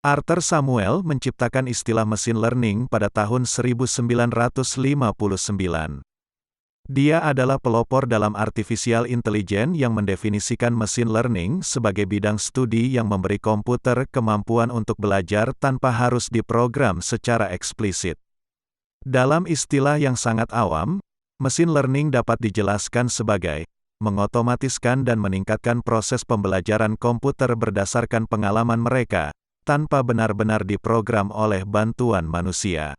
Arthur Samuel menciptakan istilah mesin learning pada tahun 1959. Dia adalah pelopor dalam artificial intelligence yang mendefinisikan mesin learning sebagai bidang studi yang memberi komputer kemampuan untuk belajar tanpa harus diprogram secara eksplisit. Dalam istilah yang sangat awam, mesin learning dapat dijelaskan sebagai mengotomatiskan dan meningkatkan proses pembelajaran komputer berdasarkan pengalaman mereka, tanpa benar-benar diprogram oleh bantuan manusia.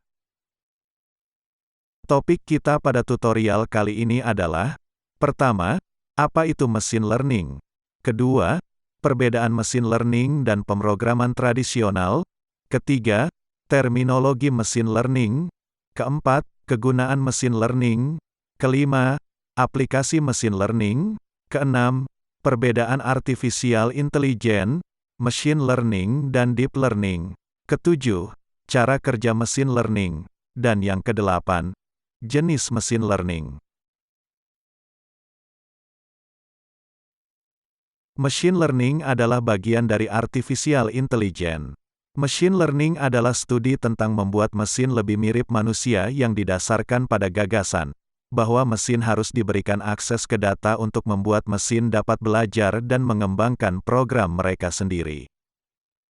Topik kita pada tutorial kali ini adalah: pertama, apa itu mesin learning? Kedua, perbedaan mesin learning dan pemrograman tradisional. Ketiga, terminologi mesin learning. Keempat, kegunaan mesin learning. Kelima, aplikasi mesin learning. Keenam, perbedaan artificial intelligence, machine learning dan deep learning. Ketujuh, cara kerja mesin learning. Dan yang kedelapan, jenis mesin learning. Machine learning adalah bagian dari artificial intelligence. Machine learning adalah studi tentang membuat mesin lebih mirip manusia yang didasarkan pada gagasan bahwa mesin harus diberikan akses ke data untuk membuat mesin dapat belajar dan mengembangkan program mereka sendiri.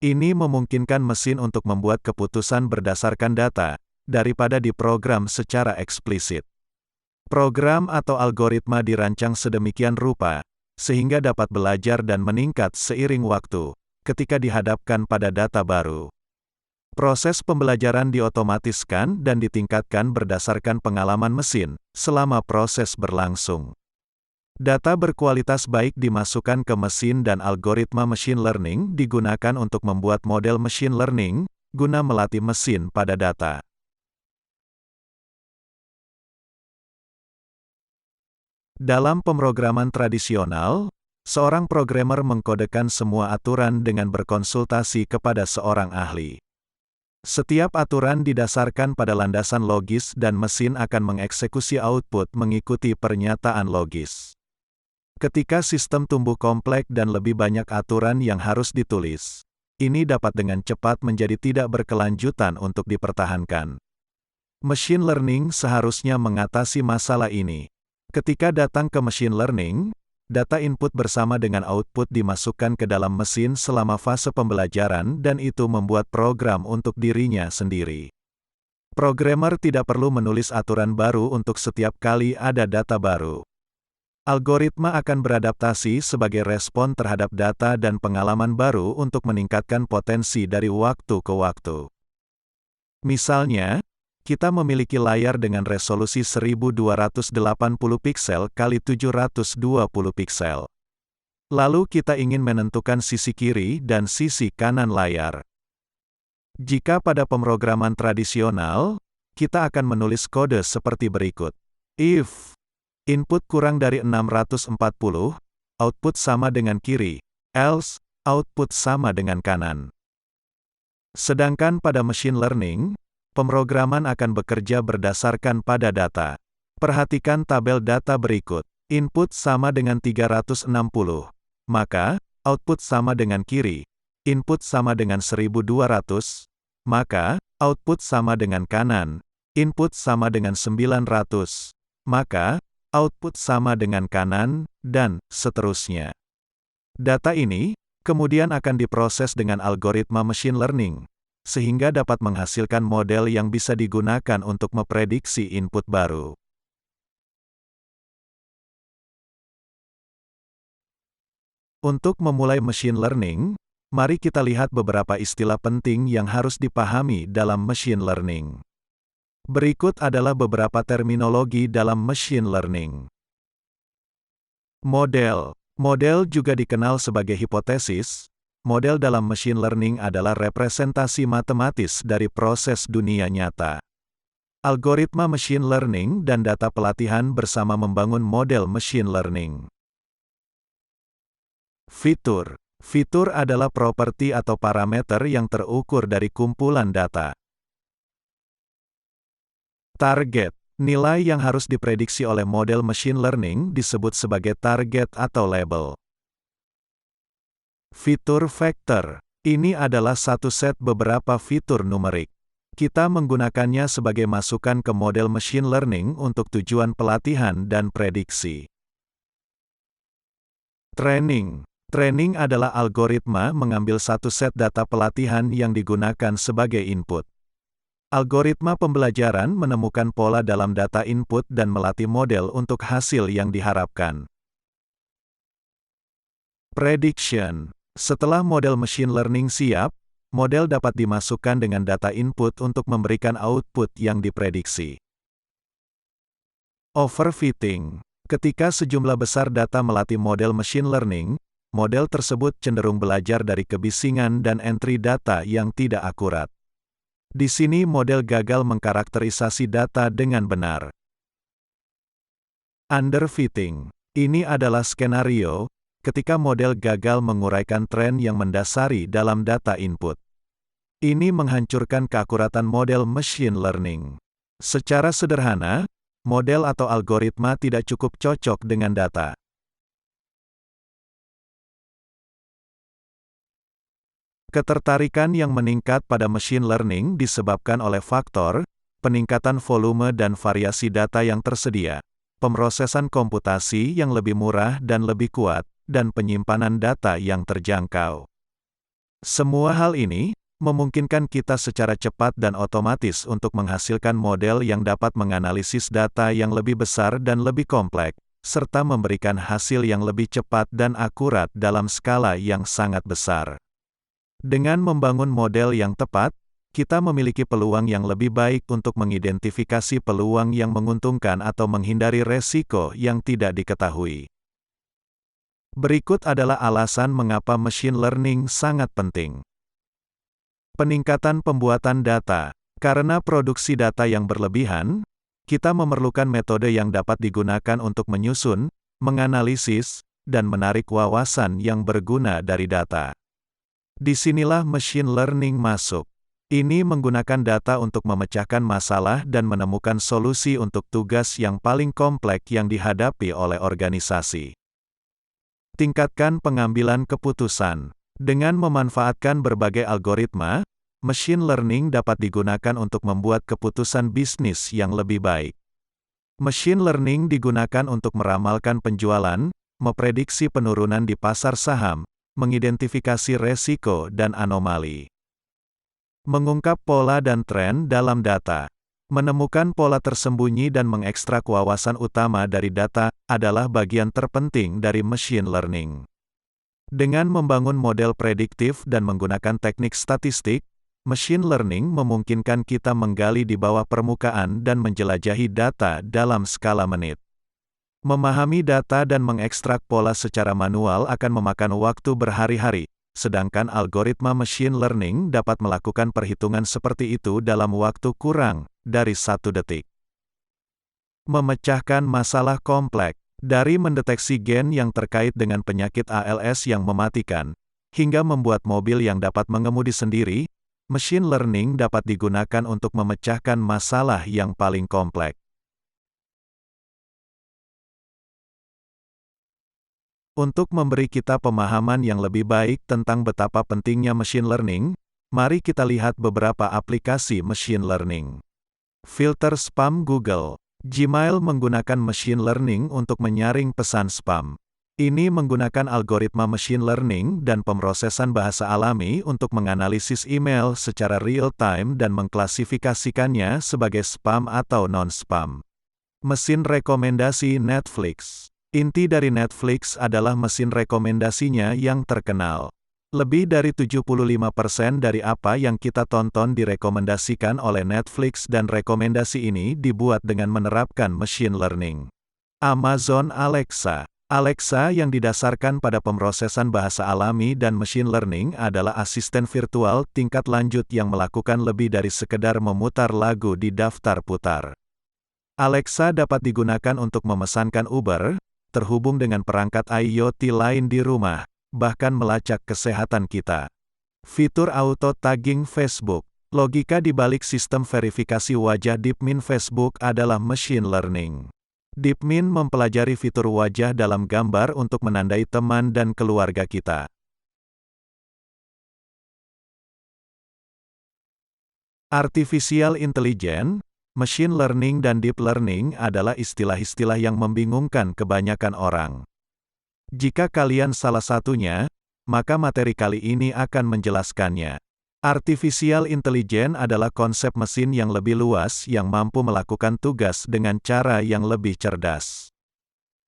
Ini memungkinkan mesin untuk membuat keputusan berdasarkan data, daripada diprogram secara eksplisit. Program atau algoritma dirancang sedemikian rupa, sehingga dapat belajar dan meningkat seiring waktu, ketika dihadapkan pada data baru. Proses pembelajaran diotomatiskan dan ditingkatkan berdasarkan pengalaman mesin, selama proses berlangsung. Data berkualitas baik dimasukkan ke mesin dan algoritma machine learning digunakan untuk membuat model machine learning, guna melatih mesin pada data. Dalam pemrograman tradisional, seorang programmer mengkodekan semua aturan dengan berkonsultasi kepada seorang ahli. Setiap aturan didasarkan pada landasan logis dan mesin akan mengeksekusi output mengikuti pernyataan logis. Ketika sistem tumbuh kompleks dan lebih banyak aturan yang harus ditulis, ini dapat dengan cepat menjadi tidak berkelanjutan untuk dipertahankan. Machine learning seharusnya mengatasi masalah ini. Ketika datang ke machine learning, data input bersama dengan output dimasukkan ke dalam mesin selama fase pembelajaran dan itu membuat program untuk dirinya sendiri. Programmer tidak perlu menulis aturan baru untuk setiap kali ada data baru. Algoritma akan beradaptasi sebagai respon terhadap data dan pengalaman baru untuk meningkatkan potensi dari waktu ke waktu. Misalnya, kita memiliki layar dengan resolusi 1280 piksel x 720 piksel. Lalu kita ingin menentukan sisi kiri dan sisi kanan layar. Jika pada pemrograman tradisional, kita akan menulis kode seperti berikut. If input kurang dari 640, output sama dengan kiri, else output sama dengan kanan. Sedangkan pada machine learning, pemrograman akan bekerja berdasarkan pada data. Perhatikan tabel data berikut. Input sama dengan 360, maka output sama dengan kiri. Input sama dengan 1200, maka output sama dengan kanan. Input sama dengan 900, maka output sama dengan kanan, dan seterusnya. Data ini kemudian akan diproses dengan algoritma machine learning, sehingga dapat menghasilkan model yang bisa digunakan untuk memprediksi input baru. Untuk memulai machine learning, mari kita lihat beberapa istilah penting yang harus dipahami dalam machine learning. Berikut adalah beberapa terminologi dalam machine learning. Model. Model juga dikenal sebagai hipotesis. Model dalam machine learning adalah representasi matematis dari proses dunia nyata. Algoritma machine learning dan data pelatihan bersama membangun model machine learning. Fitur. Fitur adalah properti atau parameter yang terukur dari kumpulan data. Target. Nilai yang harus diprediksi oleh model machine learning disebut sebagai target atau label. Fitur vektor. Ini adalah satu set beberapa fitur numerik. Kita menggunakannya sebagai masukan ke model machine learning untuk tujuan pelatihan dan prediksi. Training. Training adalah algoritma mengambil satu set data pelatihan yang digunakan sebagai input. Algoritma pembelajaran menemukan pola dalam data input dan melatih model untuk hasil yang diharapkan. Prediction. Setelah model machine learning siap, model dapat dimasukkan dengan data input untuk memberikan output yang diprediksi. Overfitting. Ketika sejumlah besar data melatih model machine learning, model tersebut cenderung belajar dari kebisingan dan entry data yang tidak akurat. Di sini model gagal mengkarakterisasi data dengan benar. Underfitting. Ini adalah skenario ketika model gagal menguraikan tren yang mendasari dalam data input. Ini menghancurkan keakuratan model machine learning. Secara sederhana, model atau algoritma tidak cukup cocok dengan data. Ketertarikan yang meningkat pada machine learning disebabkan oleh faktor peningkatan volume dan variasi data yang tersedia, pemrosesan komputasi yang lebih murah dan lebih kuat, dan penyimpanan data yang terjangkau. Semua hal ini memungkinkan kita secara cepat dan otomatis untuk menghasilkan model yang dapat menganalisis data yang lebih besar dan lebih kompleks, serta memberikan hasil yang lebih cepat dan akurat dalam skala yang sangat besar. Dengan membangun model yang tepat, kita memiliki peluang yang lebih baik untuk mengidentifikasi peluang yang menguntungkan atau menghindari resiko yang tidak diketahui. Berikut adalah alasan mengapa machine learning sangat penting. Peningkatan pembuatan data. Karena produksi data yang berlebihan, kita memerlukan metode yang dapat digunakan untuk menyusun, menganalisis, dan menarik wawasan yang berguna dari data. Disinilah machine learning masuk. Ini menggunakan data untuk memecahkan masalah dan menemukan solusi untuk tugas yang paling kompleks yang dihadapi oleh organisasi. Tingkatkan pengambilan keputusan. Dengan memanfaatkan berbagai algoritma, machine learning dapat digunakan untuk membuat keputusan bisnis yang lebih baik. Machine learning digunakan untuk meramalkan penjualan, memprediksi penurunan di pasar saham, mengidentifikasi resiko dan anomali. Mengungkap pola dan tren dalam data. Menemukan pola tersembunyi dan mengekstrak wawasan utama dari data adalah bagian terpenting dari machine learning. Dengan membangun model prediktif dan menggunakan teknik statistik, machine learning memungkinkan kita menggali di bawah permukaan dan menjelajahi data dalam skala menit. Memahami data dan mengekstrak pola secara manual akan memakan waktu berhari-hari, sedangkan algoritma machine learning dapat melakukan perhitungan seperti itu dalam waktu kurang dari 1 detik. Memecahkan masalah kompleks. Dari mendeteksi gen yang terkait dengan penyakit ALS yang mematikan, hingga membuat mobil yang dapat mengemudi sendiri, machine learning dapat digunakan untuk memecahkan masalah yang paling kompleks. Untuk memberi kita pemahaman yang lebih baik tentang betapa pentingnya machine learning, mari kita lihat beberapa aplikasi machine learning. Filter spam Google. Gmail menggunakan machine learning untuk menyaring pesan spam. Ini menggunakan algoritma machine learning dan pemrosesan bahasa alami untuk menganalisis email secara real-time dan mengklasifikasikannya sebagai spam atau non-spam. Mesin rekomendasi Netflix. Inti dari Netflix adalah mesin rekomendasinya yang terkenal. Lebih dari 75% dari apa yang kita tonton direkomendasikan oleh Netflix dan rekomendasi ini dibuat dengan menerapkan machine learning. Amazon Alexa. Alexa yang didasarkan pada pemrosesan bahasa alami dan machine learning adalah asisten virtual tingkat lanjut yang melakukan lebih dari sekedar memutar lagu di daftar putar. Alexa dapat digunakan untuk memesankan Uber, terhubung dengan perangkat IoT lain di rumah, bahkan melacak kesehatan kita. Fitur auto tagging Facebook. Logika di balik sistem verifikasi wajah DeepMind Facebook adalah machine learning. DeepMind mempelajari fitur wajah dalam gambar untuk menandai teman dan keluarga kita. Artificial intelligence, machine learning dan deep learning adalah istilah-istilah yang membingungkan kebanyakan orang. Jika kalian salah satunya, maka materi kali ini akan menjelaskannya. Artificial intelligence adalah konsep mesin yang lebih luas yang mampu melakukan tugas dengan cara yang lebih cerdas.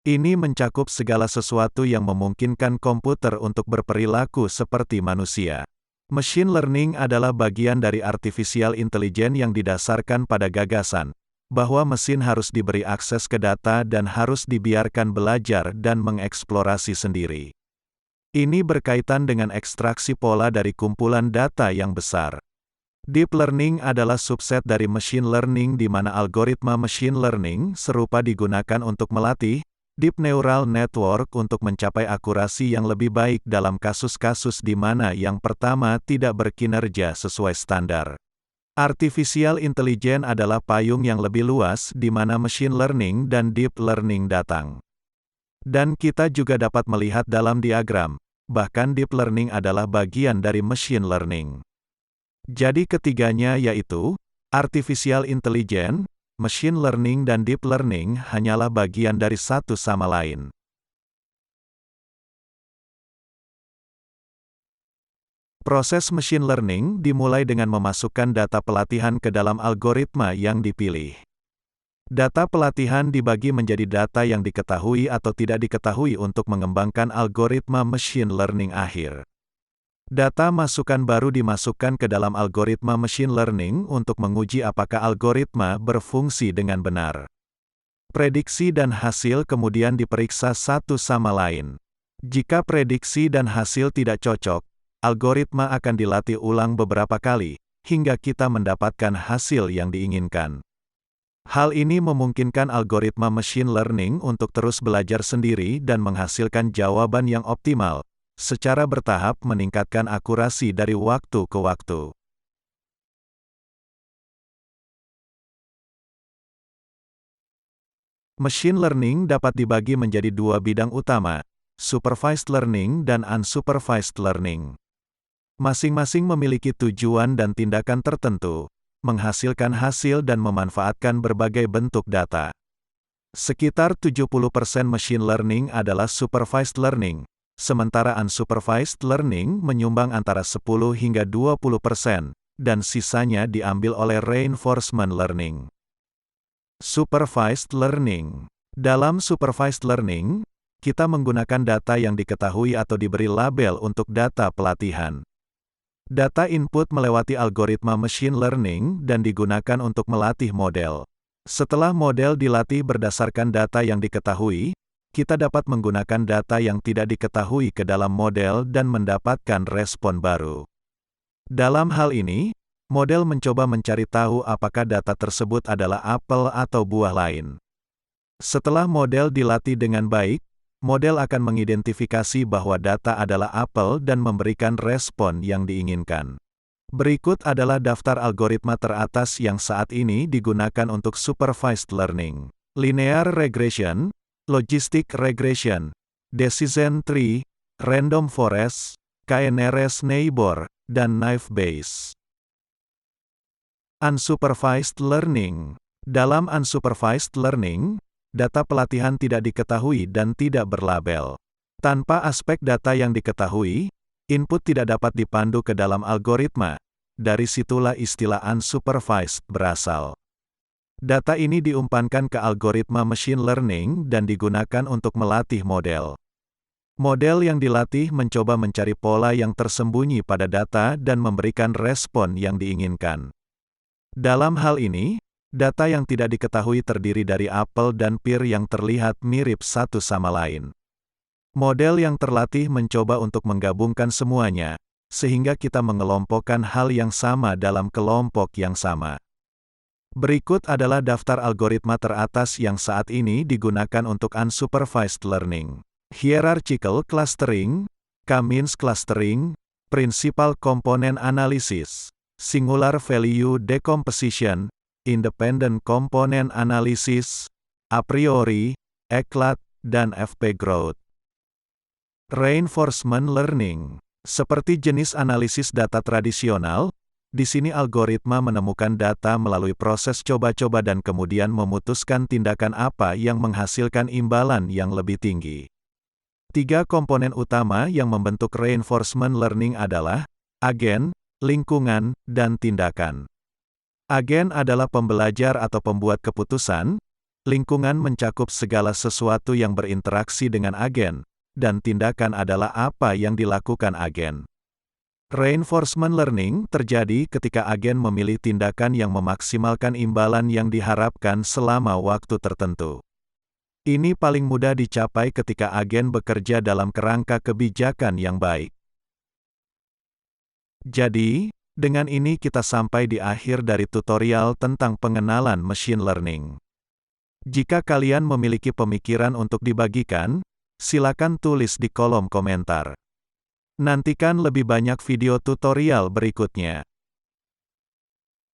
Ini mencakup segala sesuatu yang memungkinkan komputer untuk berperilaku seperti manusia. Machine learning adalah bagian dari artificial intelligence yang didasarkan pada gagasan bahwa mesin harus diberi akses ke data dan harus dibiarkan belajar dan mengeksplorasi sendiri. Ini berkaitan dengan ekstraksi pola dari kumpulan data yang besar. Deep learning adalah subset dari machine learning di mana algoritma machine learning serupa digunakan untuk melatih deep neural network untuk mencapai akurasi yang lebih baik dalam kasus-kasus di mana yang pertama tidak berkinerja sesuai standar. Artificial intelligence adalah payung yang lebih luas di mana machine learning dan deep learning datang. Dan kita juga dapat melihat dalam diagram, bahkan deep learning adalah bagian dari machine learning. Jadi ketiganya yaitu, artificial intelligence, machine learning dan deep learning hanyalah bagian dari satu sama lain. Proses machine learning dimulai dengan memasukkan data pelatihan ke dalam algoritma yang dipilih. Data pelatihan dibagi menjadi data yang diketahui atau tidak diketahui untuk mengembangkan algoritma machine learning akhir. Data masukan baru dimasukkan ke dalam algoritma machine learning untuk menguji apakah algoritma berfungsi dengan benar. Prediksi dan hasil kemudian diperiksa satu sama lain. Jika prediksi dan hasil tidak cocok, algoritma akan dilatih ulang beberapa kali, hingga kita mendapatkan hasil yang diinginkan. Hal ini memungkinkan algoritma machine learning untuk terus belajar sendiri dan menghasilkan jawaban yang optimal, secara bertahap meningkatkan akurasi dari waktu ke waktu. Machine learning dapat dibagi menjadi dua bidang utama, supervised learning dan unsupervised learning. Masing-masing memiliki tujuan dan tindakan tertentu, menghasilkan hasil dan memanfaatkan berbagai bentuk data. Sekitar 70% machine learning adalah supervised learning, sementara unsupervised learning menyumbang antara 10 hingga 20%, dan sisanya diambil oleh reinforcement learning. Supervised learning. Dalam supervised learning, kita menggunakan data yang diketahui atau diberi label untuk data pelatihan. Data input melewati algoritma machine learning dan digunakan untuk melatih model. Setelah model dilatih berdasarkan data yang diketahui, kita dapat menggunakan data yang tidak diketahui ke dalam model dan mendapatkan respon baru. Dalam hal ini, model mencoba mencari tahu apakah data tersebut adalah apel atau buah lain. Setelah model dilatih dengan baik, model akan mengidentifikasi bahwa data adalah apel dan memberikan respon yang diinginkan. Berikut adalah daftar algoritma teratas yang saat ini digunakan untuk supervised learning. Linear regression, logistic regression, decision tree, random forest, k-nearest neighbor, dan naive Bayes. Unsupervised learning. Dalam unsupervised learning, data pelatihan tidak diketahui dan tidak berlabel. Tanpa aspek data yang diketahui, input tidak dapat dipandu ke dalam algoritma. Dari situlah istilah unsupervised berasal. Data ini diumpankan ke algoritma machine learning dan digunakan untuk melatih model. Model yang dilatih mencoba mencari pola yang tersembunyi pada data dan memberikan respon yang diinginkan. Dalam hal ini, data yang tidak diketahui terdiri dari apel dan pear yang terlihat mirip satu sama lain. Model yang terlatih mencoba untuk menggabungkan semuanya, sehingga kita mengelompokkan hal yang sama dalam kelompok yang sama. Berikut adalah daftar algoritma teratas yang saat ini digunakan untuk unsupervised learning. Hierarchical clustering, K-means clustering, principal component analysis, singular value decomposition, independent component analysis, a priori, ECLAT, dan FP growth. Reinforcement learning. Seperti jenis analisis data tradisional, Di sini algoritma menemukan data melalui proses coba-coba dan kemudian memutuskan tindakan apa yang menghasilkan imbalan yang lebih tinggi. Tiga komponen utama yang membentuk reinforcement learning adalah agen, lingkungan, dan tindakan. Agen adalah pembelajar atau pembuat keputusan, lingkungan mencakup segala sesuatu yang berinteraksi dengan agen, dan tindakan adalah apa yang dilakukan agen. Reinforcement learning terjadi ketika agen memilih tindakan yang memaksimalkan imbalan yang diharapkan selama waktu tertentu. Ini paling mudah dicapai ketika agen bekerja dalam kerangka kebijakan yang baik. Jadi, dengan ini kita sampai di akhir dari tutorial tentang pengenalan machine learning. Jika kalian memiliki pemikiran untuk dibagikan, silakan tulis di kolom komentar. Nantikan lebih banyak video tutorial berikutnya.